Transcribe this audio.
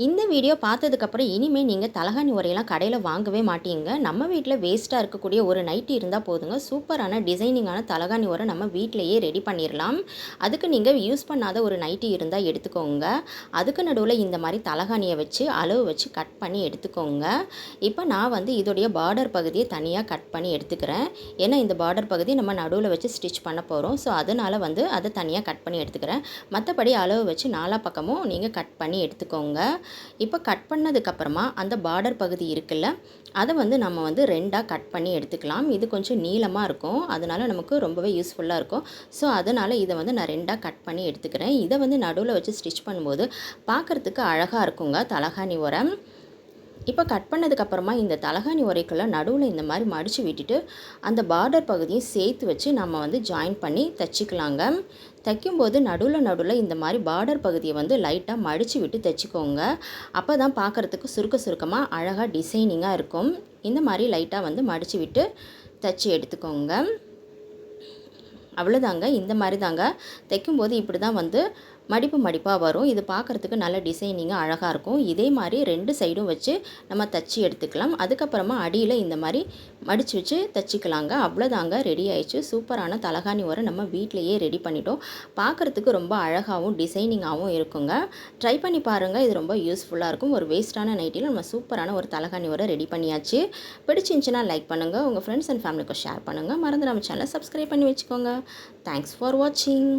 இந்த வீடியோ பார்த்ததுக்கப்புறம் இனிமேல் நீங்கள் தலகாணி உரையெல்லாம் கடையில் வாங்கவே மாட்டீங்க. நம்ம வீட்டில் வேஸ்ட்டாக இருக்கக்கூடிய ஒரு நைட்டி இருந்தால் போதுங்க, சூப்பரான டிசைனிங்கான தலகாணி உரை நம்ம வீட்டிலையே ரெடி பண்ணிடலாம். அதுக்கு நீங்கள் யூஸ் பண்ணாத ஒரு நைட்டி இருந்தால் எடுத்துக்கோங்க. அதுக்கு நடுவில் இந்த மாதிரி தலகாணியை வச்சு அளவு வச்சு கட் பண்ணி எடுத்துக்கோங்க. இப்போ நான் இதோடைய பார்டர் பகுதியை தனியாக கட் பண்ணி எடுத்துக்கிறேன். ஏன்னா இந்த பார்டர் பகுதி நம்ம நடுவில் வச்சு ஸ்டிச் பண்ண போகிறோம். ஸோ அதனால் அதை தனியாக கட் பண்ணி எடுத்துக்கிறேன். மற்றபடி அளவு வச்சு நாலா பக்கமும் நீங்கள் கட் பண்ணி எடுத்துக்கோங்க. இப்போ கட் பண்ணதுக்கப்புறமா அந்த பார்டர் பகுதி இருக்குல்ல, அதை நம்ம ரெண்டாக கட் பண்ணி எடுத்துக்கலாம். இது கொஞ்சம் நீளமாக இருக்கும், அதனால் நமக்கு ரொம்பவே யூஸ்ஃபுல்லாக இருக்கும். ஸோ அதனால் இதை நான் ரெண்டாக கட் பண்ணி எடுத்துக்கிறேன். இதை நடுவில் வச்சு ஸ்டிச் பண்ணும்போது பார்க்குறதுக்கு அழகாக இருக்குங்க தலகாணி உரம். இப்போ கட் பண்ணதுக்கப்புறமா இந்த தலகாணி உரைக்குள்ள நடுவில் இந்த மாதிரி மடித்து விட்டுட்டு அந்த பார்டர் பகுதியும் சேர்த்து வச்சு நம்ம ஜாயின் பண்ணி தைச்சிக்கலாங்க. தைக்கும்போது நடுவில் இந்த மாதிரி பார்டர் பகுதியை லைட்டாக மடித்து விட்டு தைச்சிக்கோங்க. அப்போ தான் பார்க்குறதுக்கு சுருக்கமாக அழகாக டிசைனிங்காக இருக்கும். இந்த மாதிரி லைட்டாக மடித்து விட்டு தைச்சி எடுத்துக்கோங்க. அவ்வளோதாங்க. இந்த மாதிரி தாங்க தைக்கும்போது இப்படி தான் மடிப்பாக வரும். இது பார்க்குறதுக்கு நல்ல டிசைனிங்காக அழகாக இருக்கும். இதே மாதிரி ரெண்டு சைடும் வச்சு நம்ம தச்சு எடுத்துக்கலாம். அதுக்கப்புறமா அடியில் இந்த மாதிரி மடித்து வச்சு தைச்சிக்கலாங்க. அவ்வளோதாங்க, ரெடி ஆயிடுச்சு. சூப்பரான தலகாணி உரை நம்ம வீட்டிலையே ரெடி பண்ணிட்டோம். பார்க்குறதுக்கு ரொம்ப அழகாகவும் டிசைனிங்காகவும் இருக்குங்க. ட்ரை பண்ணி பாருங்கள், இது ரொம்ப யூஸ்ஃபுல்லாக இருக்கும். ஒரு வேஸ்ட்டான நைட்டியில் நம்ம சூப்பரான ஒரு தலகாணி உரை ரெடி பண்ணியாச்சு. பிடிச்சிருந்துச்சுன்னா லைக் பண்ணுங்கள், உங்கள் ஃப்ரெண்ட்ஸ் அண்ட் ஃபேமிலிக்கு ஷேர் பண்ணுங்கள். மறந்து நம்ம சேனலை சப்ஸ்கிரைப் பண்ணி வச்சுக்கோங்க. தேங்க்ஸ் ஃபார் வாட்சிங்.